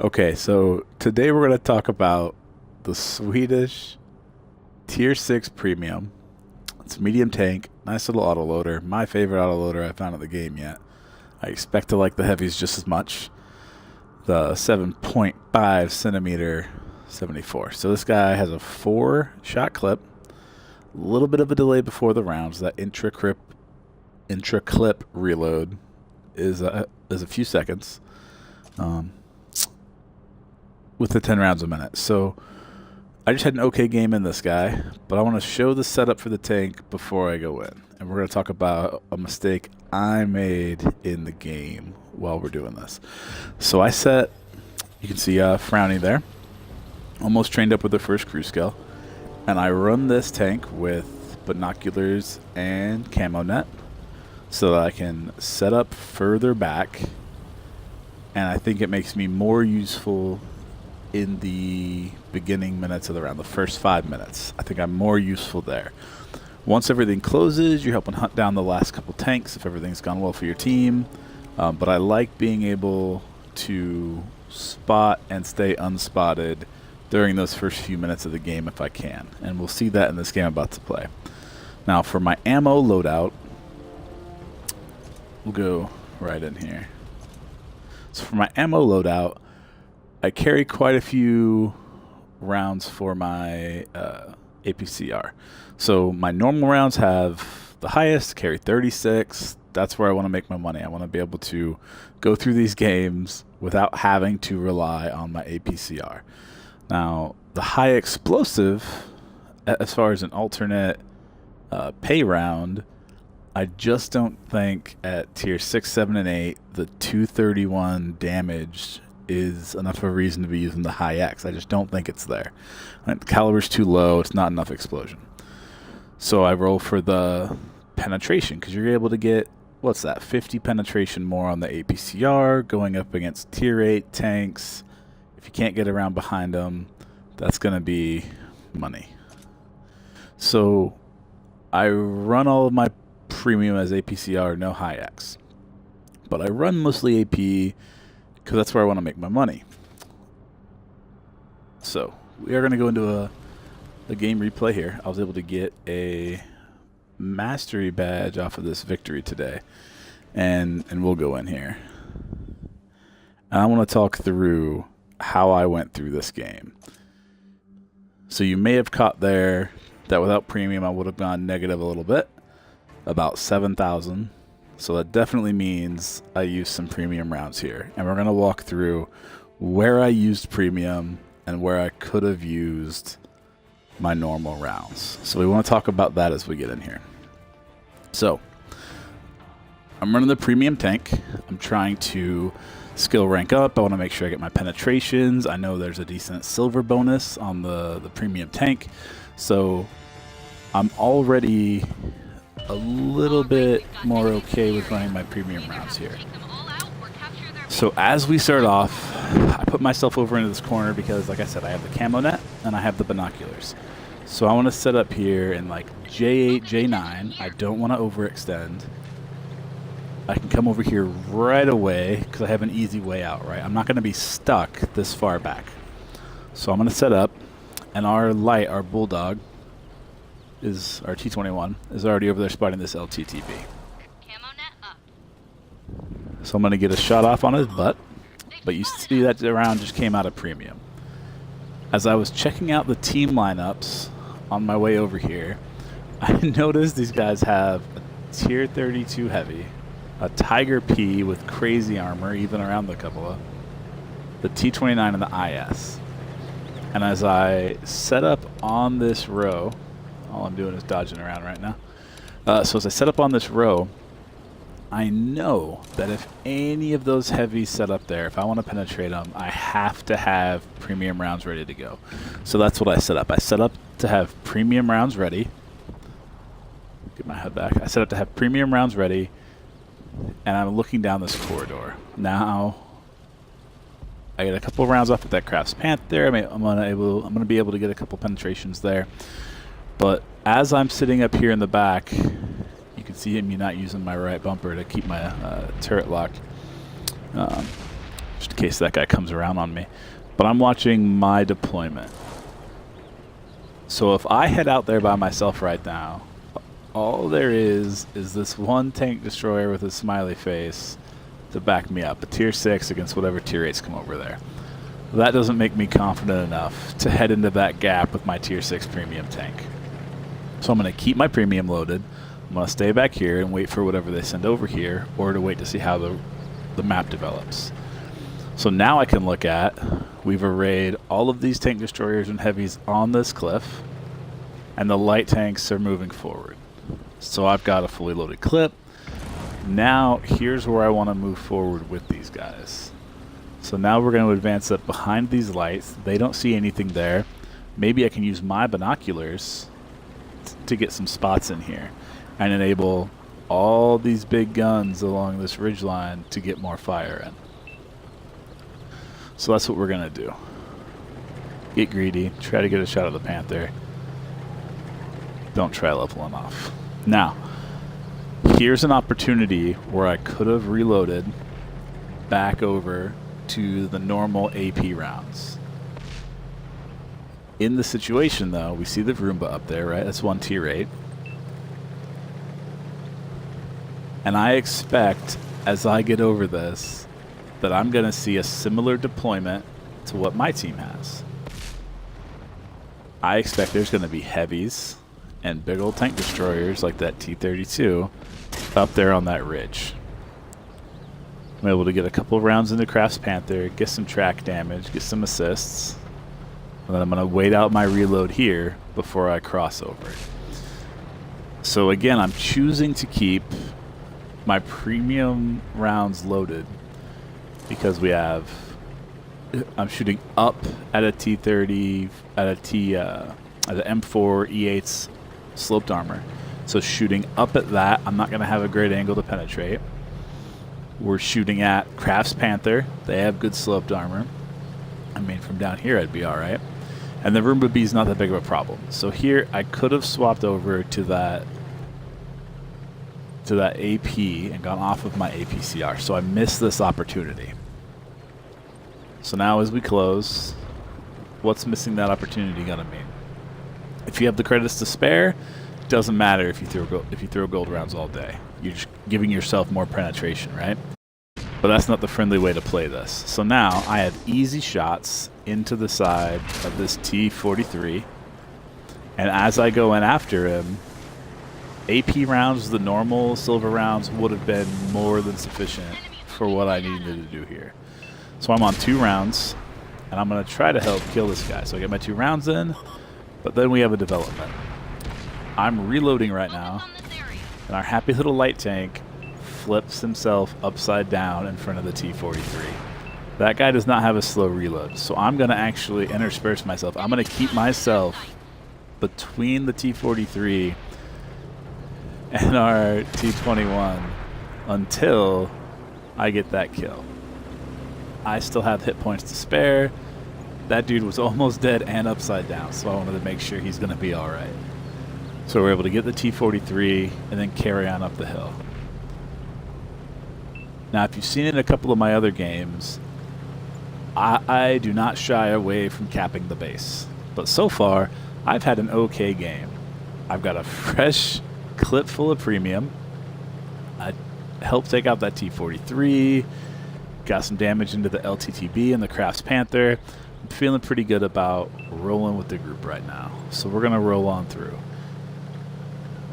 Okay, so today we're going to talk about the Swedish Tier 6 Premium. It's a medium tank, nice little autoloader. My favorite autoloader I've found in the game yet. I expect to like the heavies just as much. The 7.5 centimeter 74. So this guy has a 4-shot clip. A little bit of a delay before the rounds. That intra-clip reload is a few seconds. With the 10 rounds a minute. So I just had an okay game in this guy, but I want to show the setup for the tank before I go in. And we're going to talk about a mistake I made in the game while we're doing this. So I set, you can see Frowny there, almost trained up with the first crew skill. And I run this tank with binoculars and camo net so that I can set up further back. And I think it makes me more useful in the beginning minutes of the round, the first 5 minutes. I think I'm more useful there. Once everything closes, you're helping hunt down the last couple tanks if everything's gone well for your team. But I like being able to spot and stay unspotted during those first few minutes of the game if I can. And we'll see that in this game I'm about to play. Now for my ammo loadout, we'll go right in here. So for my ammo loadout, I carry quite a few rounds for my APCR. So my normal rounds have the highest, carry 36. That's where I want to make my money. I want to be able to go through these games without having to rely on my APCR. Now, the high explosive, as far as an alternate pay round, I just don't think at tier 6, 7, and 8, the 231 damage is enough of a reason to be using the high X. I just don't think it's there. The caliber's too low. It's not enough explosion. So I roll for the penetration because you're able to get, what's that, 50 penetration more on the APCR going up against tier 8 tanks. If you can't get around behind them, that's going to be money. So I run all of my premium as APCR, no high X. But I run mostly AP because that's where I want to make my money. So we are going to go into a game replay here. I was able to get a mastery badge off of this victory today, and we'll go in here. And I want to talk through how I went through this game. So you may have caught there that without premium I would have gone negative a little bit, about 7,000. So that definitely means I used some premium rounds here. And we're going to walk through where I used premium and where I could have used my normal rounds. So we want to talk about that as we get in here. So I'm running the premium tank. I'm trying to skill rank up. I want to make sure I get my penetrations. I know there's a decent silver bonus on the premium tank. So I'm already a little bit more okay with running my premium rounds here. So as we start off, I put myself over into this corner because, like I said, I have the camo net and I have the binoculars. So I want to set up here in like J8, J9. I don't want to overextend. I can come over here right away because I have an easy way out, right? I'm not going to be stuck this far back. So I'm going to set up, and our light, our bulldog, is our T21 is already over there spotting this LTTB. So I'm going to get a shot off on his butt, but you see that round just came out of premium. As I was checking out the team lineups on my way over here, I noticed these guys have a tier 32 heavy, a Tiger P with crazy armor, even around the cupola, the T29 and the IS. And as I set up on this row, all I'm doing is dodging around right now. So as I set up on this row, I know that if any of those heavies set up there, if I want to penetrate them, I have to have premium rounds ready to go. So that's what I set up. I set up to have premium rounds ready. Get my head back. I set up to have premium rounds ready, and I'm looking down this corridor. Now, I get a couple of rounds off at that Crafts Panther. I'm gonna be able to get a couple penetrations there. But as I'm sitting up here in the back, you can see me not using my right bumper to keep my turret locked. just in case that guy comes around on me. But I'm watching my deployment. So if I head out there by myself right now, all there is this one tank destroyer with a smiley face to back me up, a tier 6 against whatever tier 8s come over there. That doesn't make me confident enough to head into that gap with my tier 6 premium tank. So I'm going to keep my premium loaded. I'm going to stay back here and wait for whatever they send over here, or to wait to see how the map develops. So now I can look at, we've arrayed all of these tank destroyers and heavies on this cliff, and the light tanks are moving forward. So I've got a fully loaded clip. Now here's where I want to move forward with these guys. So now we're going to advance up behind these lights. They don't see anything there. Maybe I can use my binoculars to get some spots in here and enable all these big guns along this ridgeline to get more fire in. So that's what we're going to do. Get greedy. Try to get a shot at the Panther. Don't try leveling off. Now, here's an opportunity where I could have reloaded back over to the normal AP rounds. In the situation, though, we see the Roomba up there, right? That's one tier 8. And I expect, as I get over this, that I'm going to see a similar deployment to what my team has. I expect there's going to be heavies and big old tank destroyers like that T-32 up there on that ridge. I'm able to get a couple of rounds into Craft's Panther, get some track damage, get some assists, and then I'm going to wait out my reload here before I cross over. So again, I'm choosing to keep my premium rounds loaded because we have, I'm shooting up at a T-30, at an M4 E8's sloped armor. So shooting up at that, I'm not going to have a great angle to penetrate. We're shooting at Craft's Panther. They have good sloped armor. I mean, from down here I'd be alright. And the Roomba B is not that big of a problem. So here I could have swapped over to that AP and gone off of my APCR. So I missed this opportunity. So now as we close, what's missing that opportunity going to mean? If you have the credits to spare, it doesn't matter if you throw gold rounds all day. You're just giving yourself more penetration, right? But that's not the friendly way to play this. So now I have easy shots into the side of this T-43, and as I go in after him, AP rounds, the normal silver rounds, would have been more than sufficient for what I needed to do here. So I'm on 2 rounds, and I'm going to try to help kill this guy. So I get my 2 rounds in, but then we have a development. I'm reloading right now, and our happy little light tank flips himself upside down in front of the T-43. That guy does not have a slow reload, so I'm going to actually intersperse myself. I'm going to keep myself between the T-43 and our T-21 until I get that kill. I still have hit points to spare. That dude was almost dead and upside down, so I wanted to make sure he's going to be alright. So we're able to get the T-43 and then carry on up the hill. Now, if you've seen it in a couple of my other games, I do not shy away from capping the base. But so far, I've had an okay game. I've got a fresh clip full of premium. I helped take out that T-43. Got some damage into the LTTB and the Craft's Panther. I'm feeling pretty good about rolling with the group right now. So we're going to roll on through.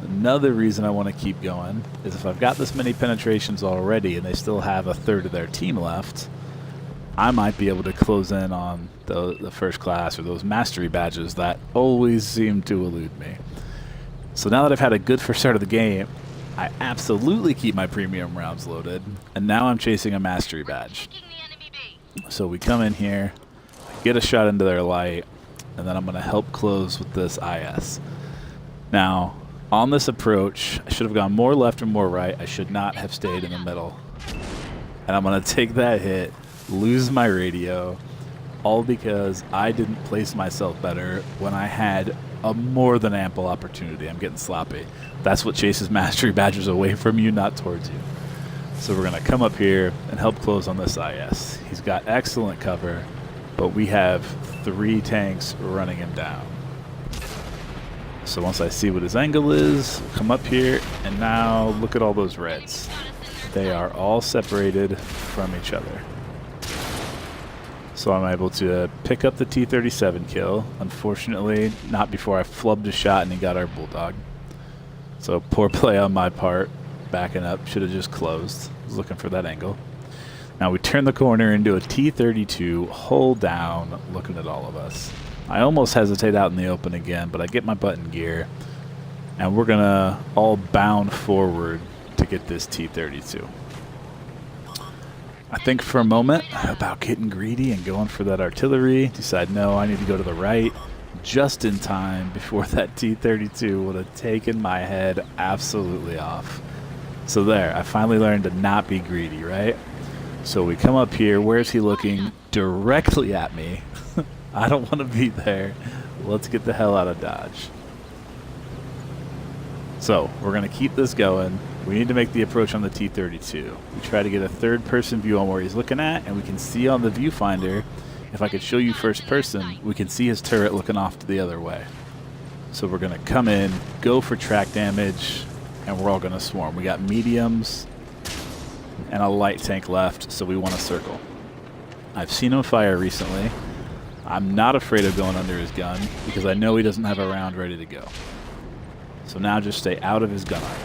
Another reason I want to keep going is if I've got this many penetrations already and they still have a third of their team left, I might be able to close in on the first class or those mastery badges that always seem to elude me. So now that I've had a good first start of the game, I absolutely keep my premium rounds loaded, and now I'm chasing a mastery badge. So we come in here, get a shot into their light, and then I'm going to help close with this IS. Now, on this approach, I should have gone more left or more right. I should not have stayed in the middle. And I'm going to take that hit, lose my radio, all because I didn't place myself better when I had a more than ample opportunity. I'm getting sloppy. That's what chases mastery badges away from you, not towards you. So we're going to come up here and help close on this IS. He's got excellent cover, but we have 3 tanks running him down. So once I see what his angle is, come up here, and now look at all those reds. They are all separated from each other. So I'm able to pick up the T-37 kill. Unfortunately, not before I flubbed a shot and he got our Bulldog. So poor play on my part. Backing up, should have just closed. Was looking for that angle. Now we turn the corner into a T-32, hold down, looking at all of us. I almost hesitate out in the open again, but I get my butt in gear, and we're gonna all bound forward to get this T-32. I think for a moment about getting greedy and going for that artillery. Decide, no, I need to go to the right just in time before that T-32 would have taken my head absolutely off. So there, I finally learned to not be greedy, right? So we come up here. Where's he looking? Directly at me. I don't want to be there. Let's get the hell out of Dodge. So we're going to keep this going. We need to make the approach on the T-32. We try to get a third-person view on where he's looking at, and we can see on the viewfinder, if I could show you first person, we can see his turret looking off to the other way. So we're going to come in, go for track damage, and we're all going to swarm. We got mediums and a light tank left, so we want to circle. I've seen him fire recently. I'm not afraid of going under his gun because I know he doesn't have a round ready to go. So now just stay out of his gun arc.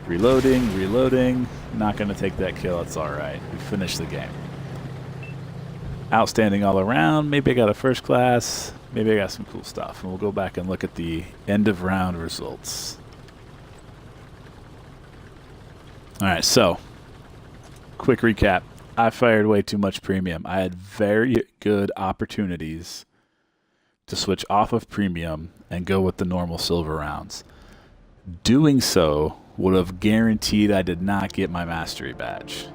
Reloading, reloading. Not going to take that kill. It's all right. We finished the game. Outstanding all around. Maybe I got a first class. Maybe I got some cool stuff. And we'll go back and look at the end of round results. All right, so quick recap. I fired way too much premium. I had very good opportunities to switch off of premium and go with the normal silver rounds. Doing so would have guaranteed I did not get my mastery badge.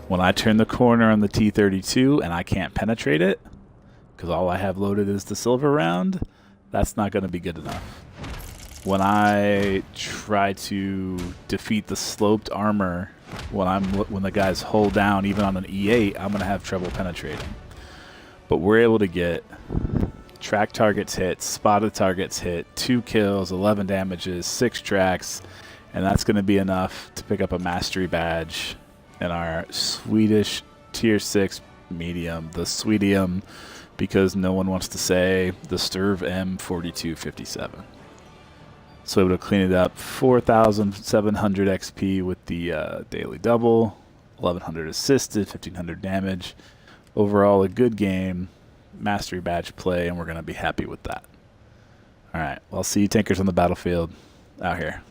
When I turn the corner on the T-32 and I can't penetrate it, because all I have loaded is the silver round, that's not going to be good enough. When I try to defeat the sloped armor, when the guys hold down, even on an E8, I'm going to have trouble penetrating. But we're able to get track targets hit, spotted targets hit, 2 kills, 11 damages, 6 tracks, and that's going to be enough to pick up a mastery badge in our Swedish tier 6 medium, the Swedium, because no one wants to say the Sturv M4257. So able to clean it up. 4,700 XP with the daily double, 1,100 assisted, 1,500 damage. Overall, a good game, mastery badge play, and we're going to be happy with that. All right, well, I'll see you tankers on the battlefield out here.